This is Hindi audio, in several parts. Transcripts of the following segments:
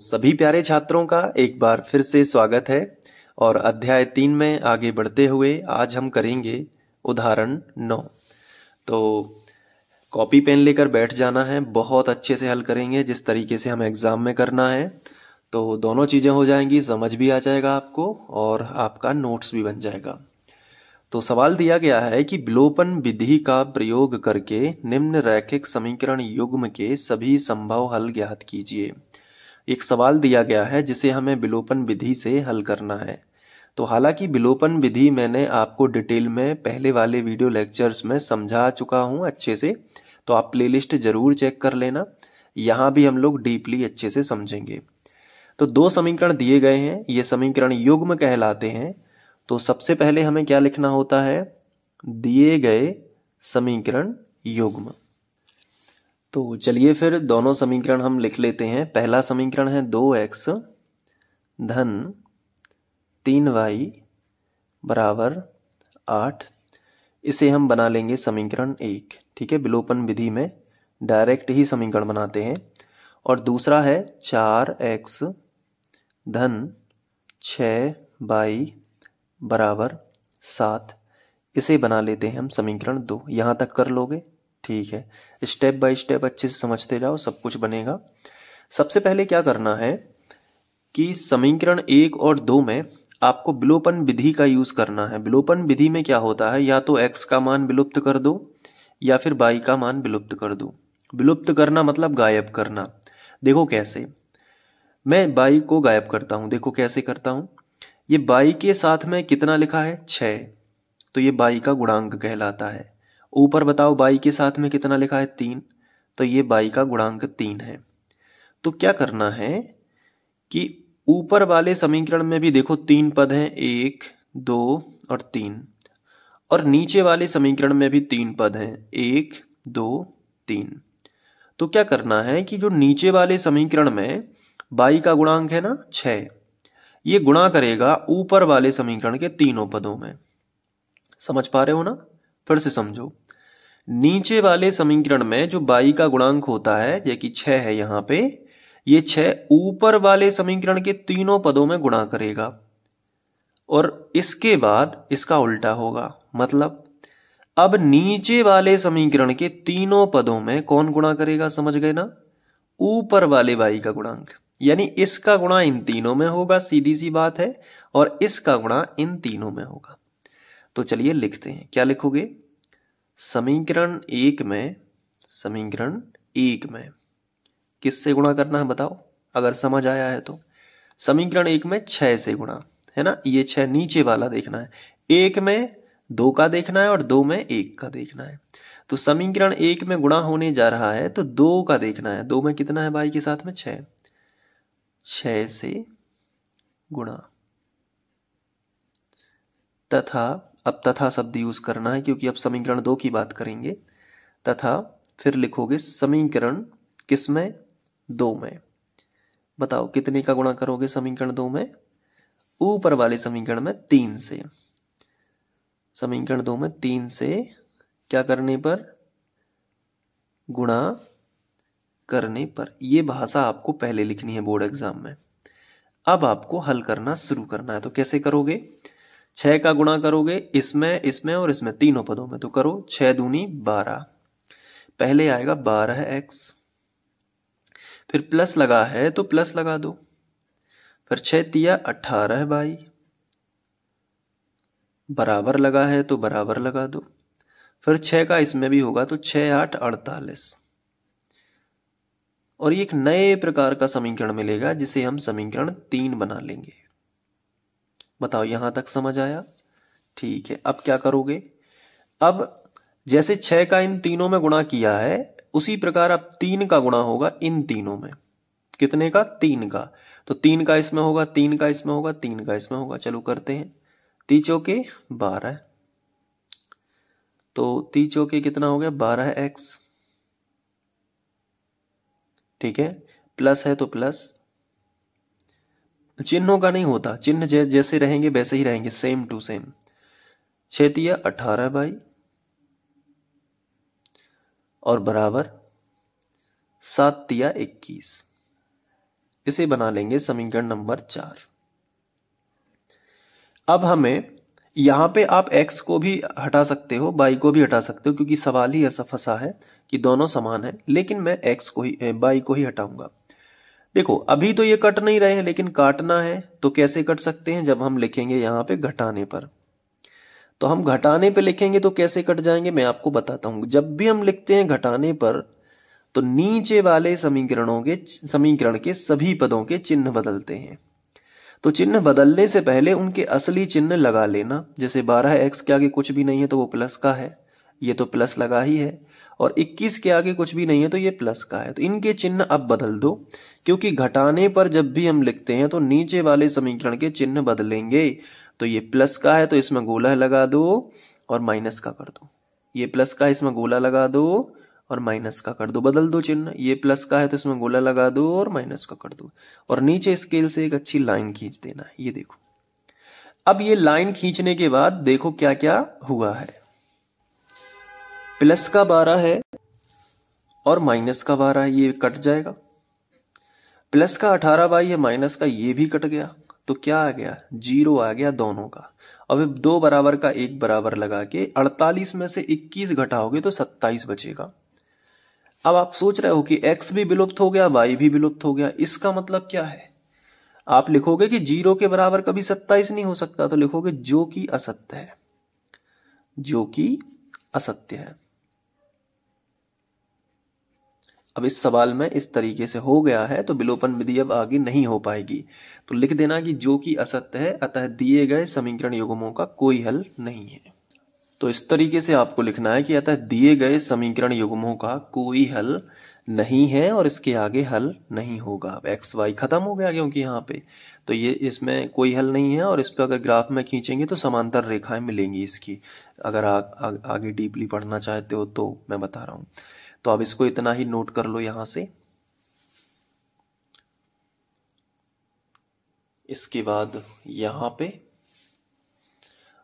सभी प्यारे छात्रों का एक बार फिर से स्वागत है और अध्याय 3 में आगे बढ़ते हुए आज हम करेंगे उदाहरण 9। तो कॉपी पेन लेकर बैठ जाना है, बहुत अच्छे से हल करेंगे जिस तरीके से हम एग्जाम में करना है। तो दोनों चीज़ें हो जाएंगी, समझ भी आ जाएगा आपको और आपका नोट्स भी बन जाएगा। तो सवाल दिया गया है कि विलोपन विधि का प्रयोग करके निम्न रैखिक समीकरण युग्म के सभी संभव हल ज्ञात कीजिए। एक सवाल दिया गया है जिसे हमें विलोपन विधि से हल करना है। तो हालांकि विलोपन विधि मैंने आपको डिटेल में पहले वाले वीडियो लेक्चर्स में समझा चुका हूं अच्छे से, तो आप प्लेलिस्ट जरूर चेक कर लेना। यहाँ भी हम लोग डीपली अच्छे से समझेंगे। तो दो समीकरण दिए गए हैं, ये समीकरण युग्म कहलाते हैं। तो सबसे पहले हमें क्या लिखना होता है, दिए गए समीकरण युग्म। तो चलिए फिर दोनों समीकरण हम लिख लेते हैं। पहला समीकरण है 2x धन 3y बराबर 8। इसे हम बना लेंगे समीकरण 1। ठीक है, विलोपन विधि में डायरेक्ट ही समीकरण बनाते हैं। और दूसरा है 4x धन 6y बराबर 7। इसे बना लेते हैं हम समीकरण 2। यहाँ तक कर लोगे? ठीक है, स्टेप बाय स्टेप अच्छे से समझते जाओ, सब कुछ बनेगा। सबसे पहले क्या करना है कि समीकरण 1 और 2 में आपको विलोपन विधि का यूज करना है। विलोपन विधि में क्या होता है, या तो x का मान विलुप्त कर दो या फिर y का मान विलुप्त कर दो। विलुप्त करना मतलब गायब करना। देखो कैसे, मैं y को गायब करता हूं। देखो कैसे करता हूं, ये y के साथ में कितना लिखा है 6, तो ये y का गुणांक कहलाता है। ऊपर बताओ y के साथ में कितना लिखा है 3, तो ये y का गुणांक 3 है। तो क्या करना है कि ऊपर वाले समीकरण में भी देखो 3 पद हैं, 1 2 और 3, और नीचे वाले समीकरण में भी 3 पद हैं, 1 2 3। तो क्या करना है कि जो नीचे वाले समीकरण में y का गुणांक है ना 6, ये गुणा करेगा ऊपर वाले समीकरण के तीनों पदों में। समझ पा रहे हो ना? फिर से समझो, नीचे वाले समीकरण में जो y का गुणांक होता है, जो कि 6 है यहाँ पे, ये 6 ऊपर वाले समीकरण के तीनों पदों में गुणा करेगा और इसके बाद इसका उल्टा होगा। मतलब अब नीचे वाले समीकरण के तीनों पदों में कौन गुणा करेगा, समझ गए ना? ऊपर वाले y का गुणांक, यानी इसका गुणा इन तीनों में होगा, सीधी सी बात है, और इसका गुणा इन तीनों में होगा। तो चलिए लिखते हैं, क्या लिखोगे? समीकरण 1 में किससे गुणा करना है बताओ, अगर समझ आया है तो। समीकरण 1 में 6 से गुणा है ना, ये 6 नीचे वाला देखना है। 1 में 2 का देखना है और 2 में 1 का देखना है। तो समीकरण 1 में गुणा होने जा रहा है तो 2 का देखना है। 2 में कितना है y के साथ में 6, 6 से गुणा। तथा, अब तथा शब्द यूज करना है क्योंकि अब समीकरण 2 की बात करेंगे। तथा फिर लिखोगे समीकरण किसमें, 2 में। बताओ कितने का गुणा करोगे समीकरण 2 में? ऊपर वाले समीकरण में 3 से। समीकरण 2 में 3 से क्या करने पर, गुणा करने पर। ये भाषा आपको पहले लिखनी है बोर्ड एग्जाम में। अब आपको हल करना शुरू करना है। तो कैसे करोगे? 6 का गुणा करोगे इसमें, इसमें और इसमें, तीनों पदों में। तो करो 6 दूनी 12, पहले आएगा 12x, फिर प्लस लगा है तो प्लस लगा दो, फिर 6 तिया 18y, बराबर लगा है तो बराबर लगा दो, फिर 6 का इसमें भी होगा तो 6 8 48, और एक नए प्रकार का समीकरण मिलेगा जिसे हम समीकरण 3 बना लेंगे। बताओ यहां तक समझ आया? ठीक है, अब क्या करोगे? अब जैसे 6 का इन तीनों में गुणा किया है, उसी प्रकार अब 3 का गुणा होगा इन तीनों में। कितने का? 3 का। तो 3 का इसमें होगा, 3 का इसमें होगा, 3 का इसमें होगा। चलो करते हैं। 3 चौके 12, तो 3 चौके कितना हो गया 12x। ठीक है, प्लस है तो प्लस, चिन्हों का नहीं होता, चिन्ह जैसे रहेंगे वैसे ही रहेंगे, सेम टू सेम। 6 तिया 18y और बराबर 7 तिया 21। इसे बना लेंगे समीकरण नंबर 4। अब हमें यहां पे आप x को भी हटा सकते हो, y को भी हटा सकते हो, क्योंकि सवाल ही ऐसा फंसा है कि दोनों समान है, लेकिन मैं y को ही हटाऊंगा। देखो अभी तो ये कट नहीं रहे हैं, लेकिन काटना है तो कैसे कट सकते हैं, जब हम लिखेंगे यहाँ पे घटाने पर। तो हम घटाने पे लिखेंगे तो कैसे कट जाएंगे मैं आपको बताता हूं। जब भी हम लिखते हैं घटाने पर तो नीचे वाले समीकरण के सभी पदों के चिन्ह बदलते हैं। तो चिन्ह बदलने से पहले उनके असली चिन्ह लगा लेना। जैसे 12x के आगे कुछ भी नहीं है तो वो प्लस का है, ये तो प्लस लगा ही है, और 21 के आगे कुछ भी नहीं है तो ये प्लस का है। तो इनके चिन्ह अब बदल दो, क्योंकि घटाने पर जब भी हम लिखते हैं तो नीचे वाले समीकरण के चिन्ह बदलेंगे। तो ये प्लस का है तो इसमें गोला लगा दो और माइनस का कर दो, ये प्लस का है इसमें गोला लगा दो और माइनस का कर दो, बदल दो चिन्ह। ये प्लस का है तो इसमें गोला लगा दो और माइनस का कर दो, और नीचे स्केल से एक अच्छी लाइन खींच देना है। ये देखो, अब ये लाइन खींचने के बाद देखो क्या क्या हुआ है। प्लस का 12 है और माइनस का 12 है, ये कट जाएगा। प्लस का 18y है, माइनस का ये भी कट गया। तो क्या आ गया, 0 आ गया दोनों का। अब 2 बराबर का 1 बराबर लगा के 48 में से 21 घटाओगे तो 27 बचेगा। अब आप सोच रहे हो कि x भी विलुप्त हो गया, y भी विलुप्त हो गया, इसका मतलब क्या है। आप लिखोगे कि 0 के बराबर कभी 27 नहीं हो सकता, तो लिखोगे जो कि असत्य है, जो कि असत्य है। अब इस सवाल में इस तरीके से हो गया है तो विलोपन विधि अब आगे नहीं हो पाएगी। तो लिख देना कि जो कि असत्य है, अतः दिए गए समीकरण युग्मों का कोई हल नहीं है। तो इस तरीके से आपको लिखना है कि अतः दिए गए समीकरण युग्मों का कोई हल नहीं है और इसके आगे हल नहीं होगा। अब एक्स वाई खत्म हो गया, क्योंकि यहाँ पे तो ये इसमें कोई हल नहीं है, और इस पर अगर ग्राफ में खींचेंगे तो समांतर रेखाएं मिलेंगी इसकी। अगर आगे डीपली पढ़ना चाहते हो तो मैं बता रहा हूं। तो अब इसको इतना ही नोट कर लो यहां से। इसके बाद यहां पे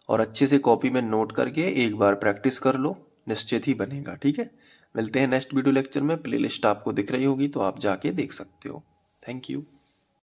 और अच्छे से कॉपी में नोट करके एक बार प्रैक्टिस कर लो, निश्चित ही बनेगा। ठीक है, मिलते हैं नेक्स्ट वीडियो लेक्चर में। प्लेलिस्ट आपको दिख रही होगी तो आप जाके देख सकते हो। Thank you.